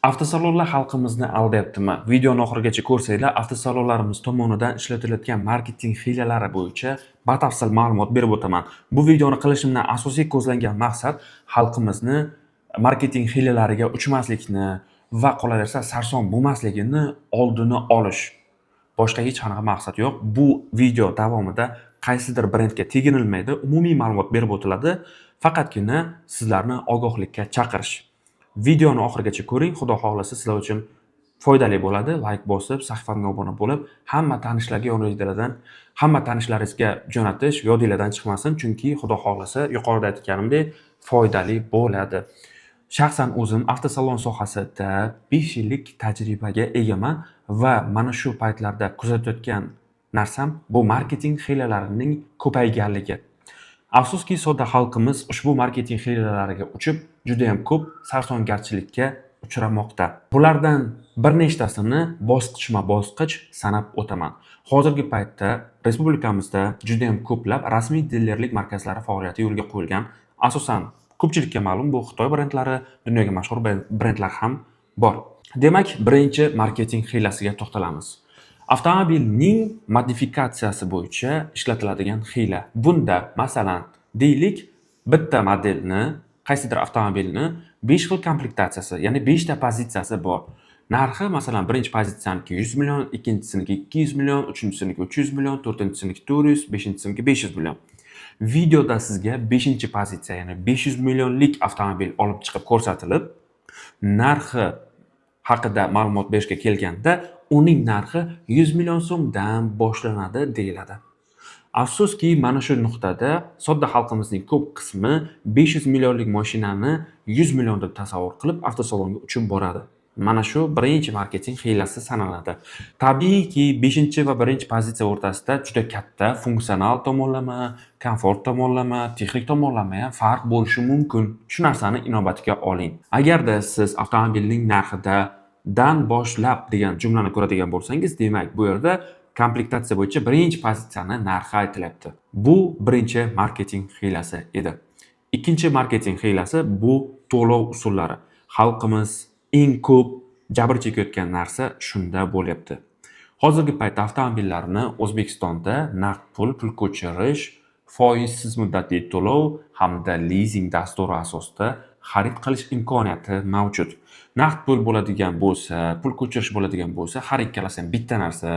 Avtosalonlar xalqimizni aldayaptimi? Videoni oxirigacha ko'rsanglar, avtosalonlarimiz tomonidan ishlatilayotgan marketing hiylalari bo'yicha batafsil ma'lumot berib o'taman. Bu videoni qilishimdan asosiy ko'zlangan maqsad xalqimizni marketing hiylalariga uchmaslikni va qolaversa sarson bo'lmasligini oldini olish. Boshqa hech qanaqa maqsad yo'q. Bu video davomida qaysidir brendga teginilmaydi, umumiy ma'lumot berib o'tiladi, faqatgina sizlarni ogohlikka chaqirish. Videoni oxirigacha ko'ring, xudo xohlasa sizlar uchun foydali bo'ladi. Like bosib, sahifamga obuna bo'lib, hamma tanishlaringizga jo'natish yodingizdan chiqmasin, chunki xudo xohlasa yuqorida aytganimdek foydali bo'ladi. Shaxsan o'zim avtosalon sohasida 5 yillik tajribaga egaman va mana shu paytlarda kuzatayotgan narsam bu marketing hiylalarining ko'payganligi. Afsuski, sodda xalqimiz ushbu marketing hiylalariga uchib, juda ham ko'p sarsongarchilikka uchramoqda. Bulardan bir nechtasini bosqichma-bosqich sanab o'taman. Hozirgi paytda respublikamizda juda ham ko'plab rasmiy dilerlik markazlari faoliyati yo'lga qo'yilgan. Asosan ko'pchilikka ma'lum, bu Xitoy brendlari, dunyoga mashhur brendlar ham bor. Demak, birinchi marketing hiylasiga to'xtalamiz. Avtomobilning modifikatsiyasi bo'yicha ishlatiladigan hiyla. Bunda masalan, deylik, bitta modelni, qaysidir avtomobilni 5 xil komplektatsiyasi, ya'ni 5 ta pozitsiyasi bor. Narxi masalan, birinchi pozitsiyaniki 100 million, ikkinchisiniki 200 million, uchinchisiniki 300 million, to'rtinchisiniki 400, beshinchisiniki 500 million. Videoda sizga 5-pozitsiya, ya'ni 500 millionlik avtomobil olib chiqib ko'rsatilib, narxi haqida ma'lumot berishga kelganda, uning narxi 100 million so'mdan boshlanadi deyiladi. Afsuski, mana shu nuqtada sodda xalqimizning ko'p qismi 500 millionlik mashinani 100 million deb tasavvur qilib avtosalonga uchib boradi. Mana shu birinchi marketing hiylasi sanaladi. Tabiiyki, 5 va 1-pozitsiya o'rtasida juda katta funksional tomonlama, komfort tomonlama, texnik tomonlama ham farq bo'lishi mumkin. Shu narsani inobatga oling. Agarda siz avtomobilning narxidan boshlab degan jumlani ko'radigan bo'lsangiz, demak, bu yerda komplektatsiya bo'yicha 1-pozitsiyani narxi aytilyapti. Bu birinchi marketing hiylasi edi. Ikkinchi marketing hiylasi bu to'lov usullari. Xalqimiz eng ko'p jabr chekayotgan narsa shunda bo'lyapti. Hozirgi paytda avtomobillarni O'zbekistonda naqd pul ko'chirish, foizsiz muddatli to'lov hamda lizing dasturi asosida xarid qilish imkoniyati mavjud. Naqd pul bo'ladigan bo'lsa, pul ko'chirish bo'ladigan bo'lsa, har ikkalasi ham bitta narsa.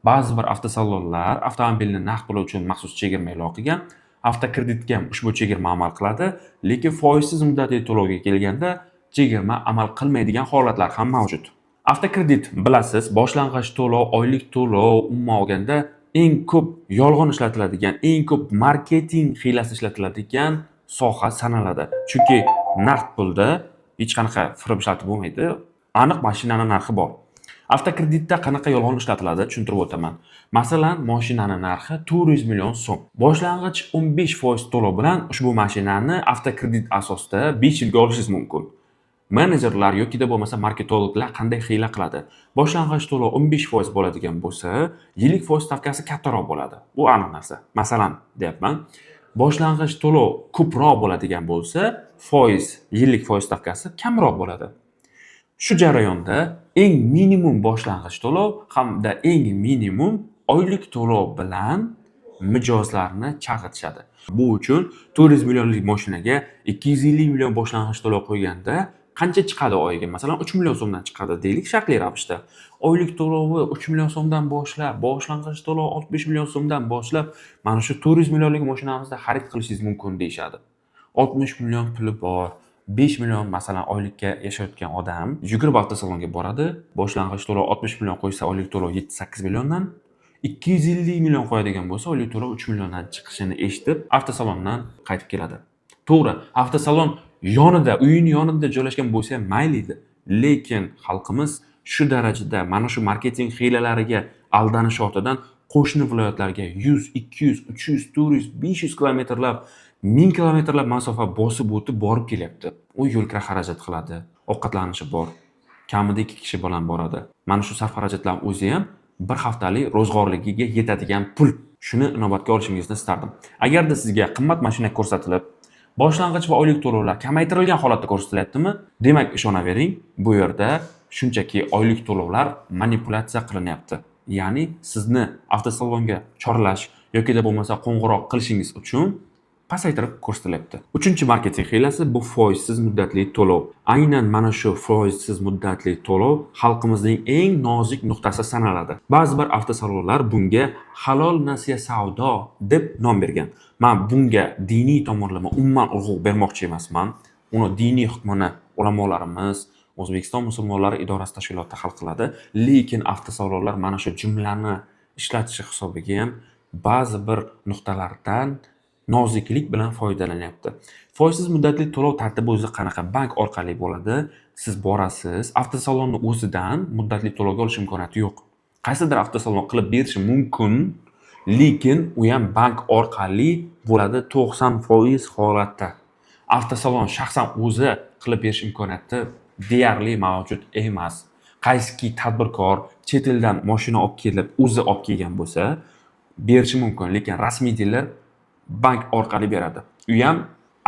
Ba'zi bir avtosalonlar avtomobilni naqd pul uchun maxsus chegirma e'lon qilgan, avtokreditga ushbu chegirma amal qiladi, lekin foizsiz muddatli to'lovga kelganda chegirma amal qilmaydigan holatlar ham mavjud. Avtokredit, bilasiz, boshlang'ich to'lov, oylik to'lov, umuman olganda eng ko'p yolg'on ishlatiladigan, eng ko'p marketing hiylasi ishlatiladigan soha sanaladi. Chunki naqd pulda hech qanaqa firib ishlatib bo'lmaydi. Aniq mashinani narxi bor. Avtokreditda qanaqa yolg'on ishlatiladi, tushuntirib o'taman. Masalan, mashinaning narxi 400 million so'm. Boshlang'ich 15% to'lov bilan ushbu mashinani avtokredit asosida 5 yilga olishingiz mumkin. Menejerlar yoki bo'lmasa marketologlar qanday hiyla qiladi? Boshlang'ich to'lov 15% bo'ladigan bo'lsa, yillik foiz stavkasi kattaroq bo'ladi. Bu aniq narsa. Masalan, deyapman, boshlang'ich to'lov ko'proq bo'ladigan bo'lsa, yillik foiz stavkasi kamroq bo'ladi. Shu jarayonda eng minimum boshlang'ich to'lov hamda eng minimum oylik to'lov bilan mijozlarni chalg'itishadi. Bu uchun 400 millionlik mashinaga 250 million boshlang'ich to'lov qo'yganda qancha chiqadi oyiga? Masalan, 3 million so'mdan chiqadi deylik shartli ravishda. Oylik to'lovi 3 million so'mdan boshlab, boshlang'ich to'lov 60 million so'mdan boshlab, mana shu 400 millionlik mashinamizda xarid qilishingiz mumkin deyshadi. 60 million puli bor. 5 million masalan oylikka yashayotgan odam yugurib avtosalonga boradi. Boshlang'ich to'lov 60 million qo'ysa, oylik to'lov 7-8 milliondan, 250 million qo'yadigan bo'lsa, oylik to'lov 3 milliondan chiqishini eshitib, avtosalondan qaytib keladi. To'g'ri, avtosalon yonida, uyini yonida joylashgan bo'lsa ham mayli edi. Lekin xalqimiz shu darajada mana shu marketing hiylalariga aldanish ortidan qo'shni viloyatlarga 100, 200, 300, 400, 500 kilometrlab, 1000 kilometrlab masofa bosib o'tib borib kelyapti. U yo'l-kira xarajat qiladi, ovqatlanishi bor. Kamida 2 kishi bilan boradi. Mana shu sarf xarajatlar o'zi ham bir haftalik ro'zg'orligiga yetadigan pul. Shuni inobatga olishingizni istardim. Agarda sizga qimmat mashina ko'rsatilib, Boshlang'ich va oylik to'lovlar kamaytirilgan holatda ko'rsatilyaptimi? Demak, ishonavering, bu yerda shunchaki oylik to'lovlar manipulyatsiya qilinyapti. Ya'ni sizni avtosalonga chorlash yoki bo'lmasa qo'ng'iroq qilishingiz uchun pasaytirib ko'rsatilyapti. Uchinchi marketing hiylasi bu foizsiz muddatli to'lov. Aynan mana shu foizsiz muddatli to'lov xalqimizning eng nozik nuqtasi sanaladi. Ba'zi bir avtosalonlar bunga halol nasiya savdo deb nom bergan. Men bunga diniy tomonlama umuman urg'u bermoqchi emasman. Uni diniy hukmini ulamolarimiz O'zbekiston musulmonlari idorasi tashkiloti hal qiladi. Lekin avtosalonlar mana shu jumlani ishlatishi hisobiga ham ba'zi bir nuqtalardan noziklik bilan foydalanyapti. Foizsiz muddatli to'lov tartibi o'zi qanaqa? Bank orqali bo'ladi. Siz borasiz, avtosalonni o'zidan muddatli to'lovga olish imkoniyati yo'q. Qaysidir avtosalon qilib berishi mumkin, lekin u ham bank orqali bo'ladi 90% holatda. Avtosalon shaxsan o'zi qilib berish imkoniyati deyarli mavjud emas. Qaysiki tadbirkor chet eldan mashina olib kelib, o'zi olib kelgan bo'lsa, berishi mumkin, lekin rasmiy diler bank orqali beradi. U ham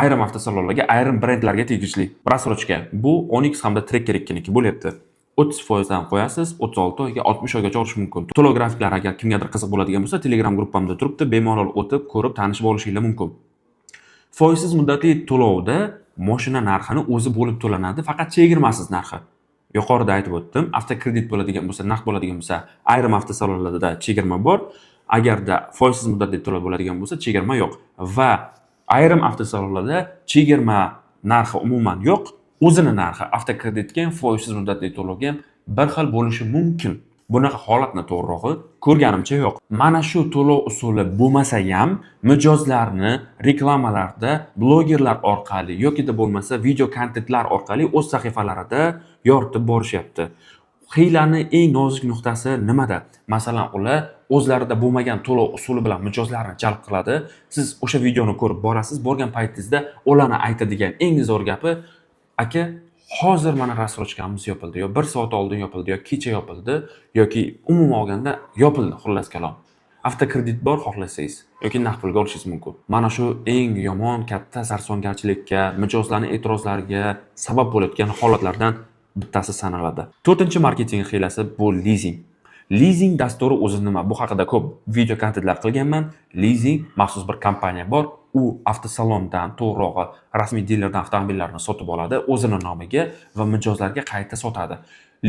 ayrim avtosalonlarga, ayrim brendlarga tegishli. Rassrochka bu Onyx hamda Tracker 2niki bo'lyapti. 30% dan qo'yasiz, 36 oyga, 60 oygacha olish mumkin. To'lov grafiklari agar kimgadir qiziq bo'ladigan bo'lsa, Telegram gruppamda turibdi, bemalol o'tib, ko'rib, tanishib olishingiz mumkin. Foizsiz muddatli to'lovda mashina narxini o'zi bo'lib to'lanadi, faqat chegirmasiz narxi. Yuqorida aytib o'tdim, avtokredit bo'ladigan bo'lsa, naqd bo'ladigan bo'lsa, ayrim avtosalonlarda chegirma bor. Agarda foizsiz muddatli to'lov bo'ladigan bo'lsa, chegirma yo'q. Va ayrim avtosalonlarda chegirma narxi umuman yo'q. O'zini narxi avtokreditga ham, foizsiz muddatli to'lovga ham bir xil bo'lishi mumkin. Bunaqa holatni to'g'rirog'i ko'rganimcha yo'q. Mana shu to'lov usuli bo'lmasa ham mijozlarni reklamalarda blogerlar orqali yoki bo'lmasa video kontentlar orqali o'z sahifalarida yoritib borishyapti. Hiylani eng nozik nuqtasi nimada? Masalan, ular o'zlarida bo'lmagan to'lov usuli bilan mijozlarni jalb qiladi. Siz o'sha videoni ko'rib borasiz, borgan paytingizda ularni aytadigan eng zo'r gapi: "Aka, hozir mana rassrochkamiz yopildi, yo 1 soat oldin yopildi, yo kecha yopildi, yoki umuman olganda yopildi, xullas kalom. Avtokredit bor xohlasangiz yoki naqd pulga olishingiz mumkin." Mana shu eng yomon, katta sarsongarchilikka, mijozlarning e'tirozlariga sabab bo'layotgan holatlardan bittasi sanaladi. 4-marketing hiylasi bu lizing. Lizing dasturi o'zi nima? Bu haqida ko'p video kontentlar qilganman. Lizing maxsus bir kompaniya bor. U avtosalondan, to'g'rirog'i rasmiy dilerdan avtomobillarni sotib oladi o'zining nomiga va mijozlarga qayta sotadi.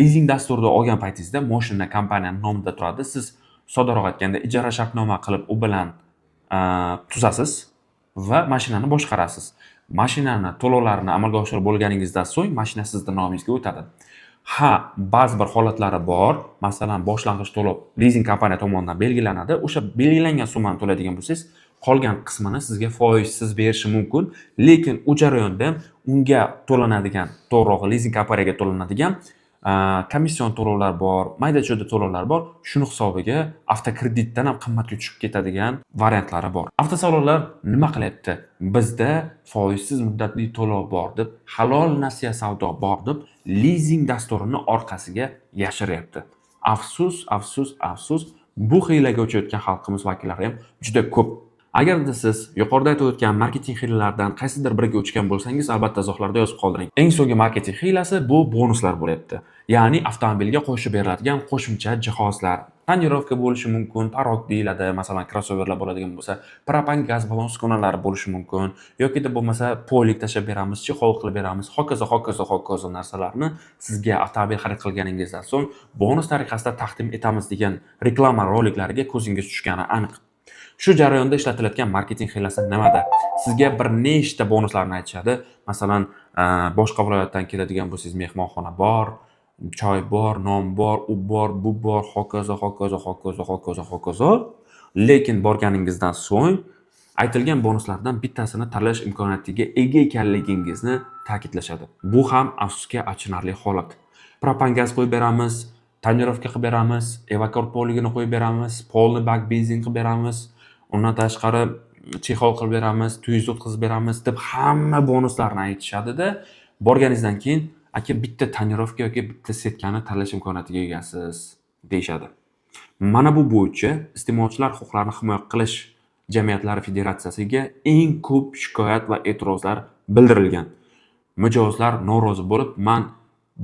Lizing dasturini olgan paytingizda mashina kompaniyaning nomida turadi. Siz soddaroq aytganda ijara shartnoma qilib u bilan tuzasiz va mashinani boshqarasiz. Mashinani to'lovlarini amalga oshirib bo'lganingizdan so'ng mashina sizning nomingizga o'tadi. Ba'zi bir holatlari bor. Masalan, boshlang'ich to'lov lizing kompaniya tomonidan belgilanadi. O'sha belgilangan summani to'laydigan bo'lsangiz, qolgan qismini sizga foizsiz berishi mumkin, lekin u jarayonda unga to'lanadigan, to'g'rirog'i lizing kompaniyaga to'lanadigan komission to'lovlar bor, mayda-cho'da to'lovlar bor. Shuni hisobiga avtokreditdan ham qimmatga tushib ketadigan variantlari bor. Avtosalonlar nima qilyapti? Bizda foizsiz muddatli to'lov bor deb, halol nasiya savdo bor deb lizing dasturini orqasiga yashiryapti. Afsus, afsus, afsus. Bu hiylaga o'chayotgan xalqimiz vakillari ham juda ko'p. Agarda siz yuqorida aytib o'tgan marketing hiylalaridan qaysidir biriga o'chgan bo'lsangiz, albatta izohlarda yozib qoldiring. Eng so'nggi marketing hiylasi bu bonuslar bo'lyapti. Ya'ni avtomobilga qo'shib beriladigan qo'shimcha jihozlar. Tonirovka bo'lishi mumkin, parok deyiladi, masalan, crossoverlar bo'ladigan bo'lsa, propan gaz balon uskunalari bo'lishi mumkin, yoki bo'lmasa polik tashab beramiz, chexol qilib beramiz, hokazo narsalarni sizga avtomobil xarid qilganingizdan so'ng bonus tariqasida taqdim etamiz degan reklama roliklariga ko'zingiz tushgani aniq. Shu jarayonda ishlatilayotgan marketing hiylasi nimada? Sizga bir nechta bonuslarni aytishadi. Masalan, boshqa viloyatdan keladigan bo'lsangiz, mehmonxona bor, choy bor, non bor, u bor, bu bor, hokazo. Lekin borganingizdan so'ng aytilgan bonuslardan bittasini tanlash imkoniyatiga ega ekanligingizni ta'kidlashadi. Bu ham afsuski achinarli holat. Propan gaz qo'yib beramiz, tonirovka qilib beramiz, evakor poligini qo'yib beramiz, polni bak benzin qilib beramiz. Undan tashqari chexol qilib beramiz, tuyiz o'tkazib beramiz deb hamma bonuslarni aytishadi-da, borganingizdan keyin aka bitta tonirovka yoki bitta setkani tanlash imkoniyatiga egasiz deyshadi. Mana bu bo'yicha iste'molchilar huquqlarini himoya qilish Jamiyatlari Federatsiyasiga eng ko'p shikoyat va e'tirozlar bildirilgan. Mijozlar norozi bo'lib, "Man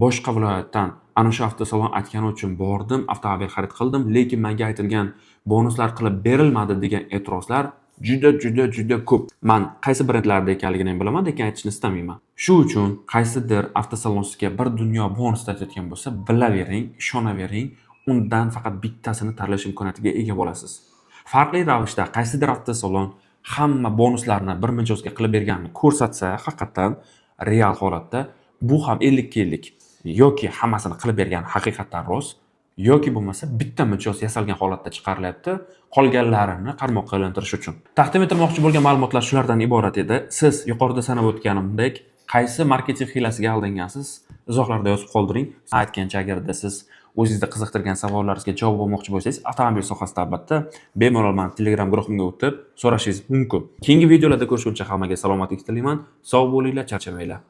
boshqa viloyatdan ana shu avtosalon aytgani uchun bordim, avtomobil xarid qildim, lekin menga aytilgan bonuslar qilib berilmadi" degan e'tirozlar juda ko'p. Men qaysi brendlarda ekanligini ham bilaman, lekin aytishni istamayman. Shu uchun qaysidir avtosalon sizga bir dunyo bonus aytayotgan bo'lsa, bilavering, ishonavering, undan faqat bittasini tanlash imkoniyatiga ega bo'lasiz. Farqli ravishda qaysidir avtosalon hamma bonuslarni bir mijozga qilib berganini ko'rsatsa, haqiqatan real holatda bu ham 50-50. Yoki hammasini qilib bergani haqiqatan rost, yoki bo'lmasa bitta mijoz yasalgan holatda chiqarilyapti, qolganlarini qarmoqqa aylantirish uchun. Taqdim etilmoqchi bo'lgan ma'lumotlar shulardan iborat edi. Siz yuqorida sanab o'tganimdek qaysi marketing hiylasiga aldangansiz? Izohlarda yozib qoldiring. Aytgancha, agarda siz o'zingizda qiziqtirgan savollaringizga javob olmoqchi bo'lsangiz, avtomobil sohasida albatta bemalol meni Telegram guruhimga o'tib so'rashingiz mumkin. Keyingi videolarda ko'rishguncha hammaga salomatlik tilayman. Sog' bo'linglar, charchamanglar.